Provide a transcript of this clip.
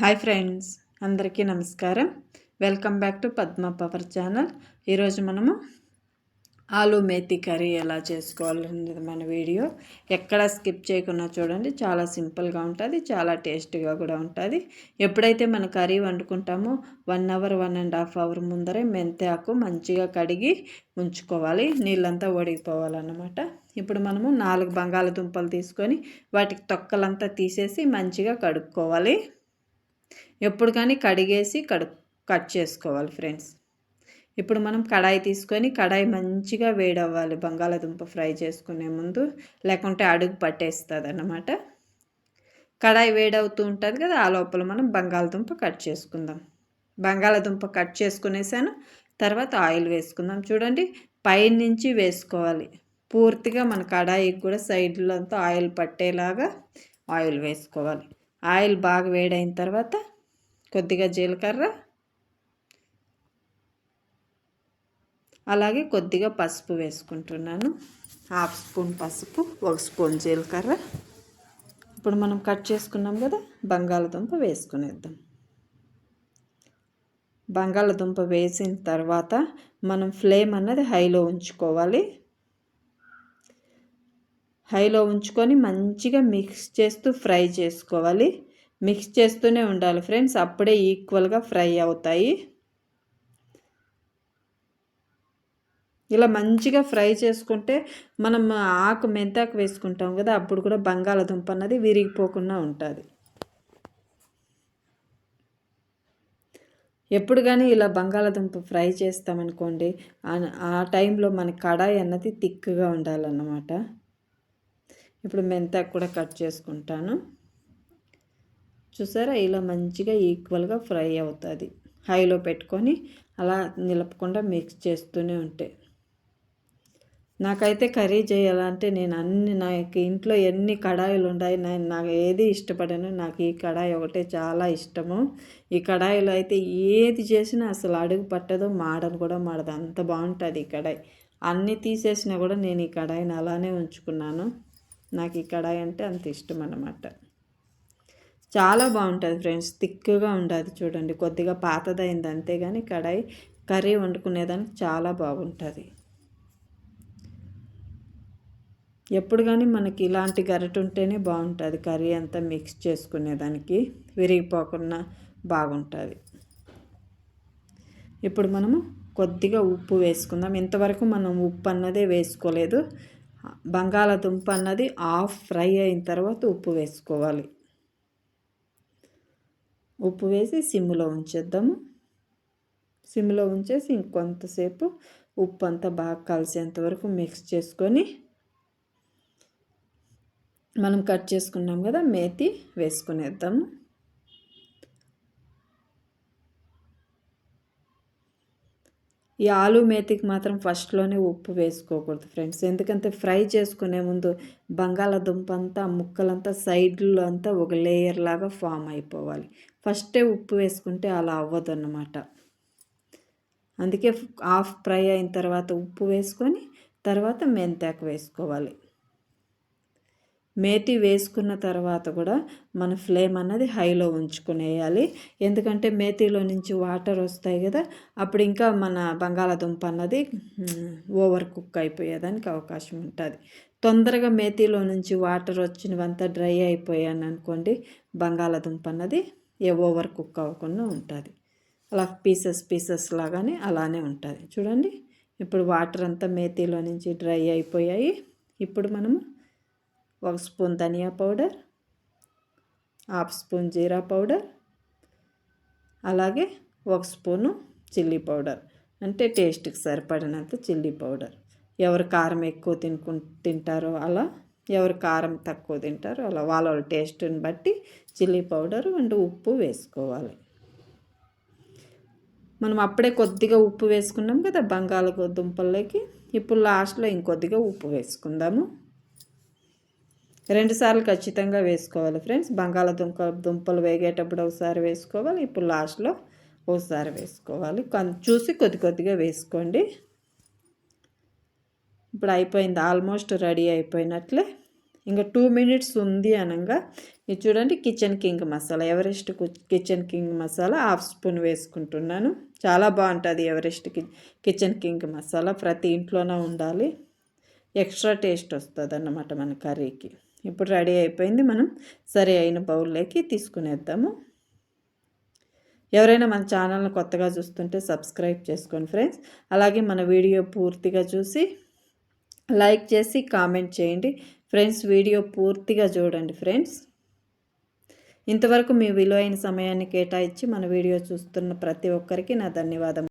Hi friends, అందరికీ నమస్కారం. Welcome back to Padma power channel. ఈరోజు మనము ఆలు మేతి కర్రీ ఎలా చేసుకోవాలనేది మన వీడియో. ఎక్కడ స్కిప్ చేయకుండా చూడండి. చాలా సింపుల్గా ఉంటుంది, చాలా టేస్టీగా కూడా ఉంటుంది. ఎప్పుడైతే మన కర్రీ వండుకుంటామో 1 అవర్ 1.5 అవర్ ముందరే మెంతి ఆకు మంచిగా కడిగి ఉంచుకోవాలి. నీళ్ళంతా ఒడిగిపోవాలన్నమాట. ఇప్పుడు మనము 4 బంగాళదుంపలు తీసుకొని వాటికి తొక్కలంతా తీసేసి మంచిగా కడుక్కోవాలి. ఎప్పుడు కానీ కడిగేసి కట్ చేసుకోవాలి ఫ్రెండ్స్. ఇప్పుడు మనం కడాయి తీసుకొని కడాయి మంచిగా వేడవ్వాలి బంగాళాదుంప ఫ్రై చేసుకునే ముందు, లేకుంటే అడుగు పట్టేస్తుంది అన్నమాట. కడాయి వేడవుతూ ఉంటుంది కదా, ఆ లోపల మనం బంగాళదుంప కట్ చేసుకుందాం. బంగాళాదుంప కట్ చేసుకునేసాను. తర్వాత ఆయిల్ వేసుకుందాం. చూడండి, పైనుంచి వేసుకోవాలి. పూర్తిగా మన కడాయికి కూడా సైడ్లో అంతా ఆయిల్ పట్టేలాగా ఆయిల్ వేసుకోవాలి. ఆయిల్ బాగా వేడైన తర్వాత కొద్దిగా జీలకర్ర, అలాగే కొద్దిగా పసుపు వేసుకుంటున్నాను. 1/2 స్పూన్ పసుపు, 1 స్పూన్ జీలకర్ర. ఇప్పుడు మనం కట్ చేసుకున్నాం కదా బంగాళదుంప వేసుకునేద్దాం. బంగాళదుంప వేసిన తర్వాత మనం ఫ్లేమ్ అన్నది హైలో ఉంచుకోవాలి. హైలో ఉంచుకొని మంచిగా మిక్స్ చేస్తూ ఫ్రై చేసుకోవాలి. మిక్స్ చేస్తూనే ఉండాలి ఫ్రెండ్స్, అప్పుడే ఈక్వల్గా ఫ్రై అవుతాయి. ఇలా మంచిగా ఫ్రై చేసుకుంటే మనం మెంతాకు వేసుకుంటాం కదా, అప్పుడు కూడా బంగాళదుంప అన్నది విరిగిపోకుండా ఉంటుంది. ఎప్పుడు కానీ ఇలా బంగాళదుంప ఫ్రై చేస్తామనుకోండి, ఆ టైంలో మన కడాయి అన్నది థిక్గా ఉండాలన్నమాట. ఇప్పుడు మెంతాకు కూడా కట్ చేసుకుంటాను. చూసారా, ఇలా మంచిగా ఈక్వల్గా ఫ్రై అవుతుంది. హైలో పెట్టుకొని అలా నిలపకుండా మిక్స్ చేస్తూనే ఉంటే. నాకైతే కర్రీ చేయాలంటే నాకు ఇంట్లో ఎన్ని కడాయిలు ఉన్నాయి, నాకు ఏది ఇష్టపడను. నాకు ఈ కడాయి ఒకటే చాలా ఇష్టము. ఈ కడాయిలో అయితే ఏది చేసినా అసలు అడుగు పట్టదు, మాడను కూడా మాడదు. అంత బాగుంటుంది ఈ కడాయి. అన్నీ తీసేసినా కూడా నేను ఈ కడాయిని అలానే ఉంచుకున్నాను. నాకు ఈ కడాయి అంటే అంత ఇష్టం అన్నమాట. చాలా బాగుంటుంది ఫ్రెండ్స్, థిక్గా ఉండదు. చూడండి, కొద్దిగా పాతదైంది అంతేగాని కడాయి కర్రీ వండుకునేదానికి చాలా బాగుంటుంది. ఎప్పుడు కానీ మనకి ఇలాంటి గరిటె ఉంటేనే బాగుంటుంది. కర్రీ అంతా మిక్స్ చేసుకునేదానికి విరిగిపోకుండా బాగుంటుంది. ఇప్పుడు మనము కొద్దిగా ఉప్పు వేసుకుందాం. ఇంతవరకు మనం ఉప్పు అన్నదే వేసుకోలేదు. బంగాళాదుంప అన్నది హాఫ్ ఫ్రై అయిన తర్వాత ఉప్పు వేసుకోవాలి. ఉప్పు వేసి సిమ్లో ఉంచేద్దాము. సిమ్లో ఉంచేసి ఇంకొంతసేపు ఉప్పు అంతా బాగా కలిసేంత వరకు మిక్స్ చేసుకొని మనం కట్ చేసుకున్నాం కదా మేతి వేసుకునేద్దాము. ఈ ఆలు మేతికి మాత్రం ఫస్ట్లోనే ఉప్పు వేసుకోకూడదు ఫ్రెండ్స్, ఎందుకంటే ఫ్రై చేసుకునే ముందు బంగాళాదుంప అంతా ముక్కలంతా సైడ్లో అంతా ఒక లేయర్ లాగా ఫామ్ అయిపోవాలి. ఫస్టే ఉప్పు వేసుకుంటే అలా అవ్వదు అన్నమాట. అందుకే హాఫ్ ఫ్రై అయిన తర్వాత ఉప్పు వేసుకొని తర్వాత మెంతాకు వేసుకోవాలి. మేతి వేసుకున్న తర్వాత కూడా మన ఫ్లేమ్ అన్నది హైలో ఉంచుకునేయాలి. ఎందుకంటే మేతిలో నుంచి వాటర్ వస్తాయి కదా, అప్పుడు ఇంకా మన బంగాళాదుంప అన్నది ఓవర్ కుక్ అయిపోయేదానికి అవకాశం ఉంటుంది. తొందరగా మేతిలో నుంచి వాటర్ వచ్చినవంతా డ్రై అయిపోయాను అనుకోండి, బంగాళాదుంప అన్నది ఓవర్ కుక్ అవ్వకుండా ఉంటుంది. అలా పీసెస్ లాగానే అలానే ఉంటుంది. చూడండి, ఇప్పుడు వాటర్ అంతా మేతిలో నుంచి డ్రై అయిపోయాయి. ఇప్పుడు మనము 1 స్పూన్ ధనియా పౌడర్, 1/2 స్పూన్ జీరా పౌడర్, అలాగే 1 స్పూను చిల్లీ పౌడర్, అంటే టేస్ట్కి సరిపడినంత చిల్లీ పౌడర్. ఎవరు కారం ఎక్కువ తింటారో అలా, ఎవరు కారం తక్కువ తింటారో అలా వాళ్ళ టేస్ట్ని బట్టి చిల్లీ పౌడర్ అండ్ ఉప్పు వేసుకోవాలి. మనం అప్పుడే కొద్దిగా ఉప్పు వేసుకున్నాం కదా బంగాళదుంపల్లోకి. ఇప్పుడు లాస్ట్లో ఇంకొద్దిగా ఉప్పు వేసుకుందాము. 2 సార్లు ఖచ్చితంగా వేసుకోవాలి ఫ్రెండ్స్. దుంపలు వేగేటప్పుడు ఒకసారి వేసుకోవాలి, ఇప్పుడు లాస్ట్లో ఒకసారి వేసుకోవాలి. చూసి కొద్దిగా వేసుకోండి. ఇప్పుడు అయిపోయింది, ఆల్మోస్ట్ రెడీ అయిపోయినట్లే. ఇంకా 2 మినిట్స్ ఉంది అనగా ఇది చూడండి, kitchen king masala, Everest kitchen king masala 1/2 spoon వేసుకుంటున్నాను. చాలా బాగుంటుంది ఎవరెస్ట్ కిచెన్ కింగ్ మసాలా, ప్రతి ఇంట్లోనే ఉండాలి. ఎక్స్ట్రా టేస్ట్ వస్తుంది అన్నమాట మన కర్రీకి. ఇప్పుడు రెడీ అయిపోయింది. మనం సరి అయిన బౌల్లోకి తీసుకునేద్దాము. ఎవరైనా మన ఛానల్ని కొత్తగా చూస్తుంటే సబ్స్క్రైబ్ చేసుకోండి ఫ్రెండ్స్. అలాగే మన వీడియో పూర్తిగా చూసి లైక్ చేసి కామెంట్ చేయండి ఫ్రెండ్స్. వీడియో పూర్తిగా చూడండి ఫ్రెండ్స్. ఇంతవరకు మీ విలువైన సమయాన్ని కేటాయించి మన వీడియో చూస్తున్న ప్రతి ఒక్కరికి నా ధన్యవాదం.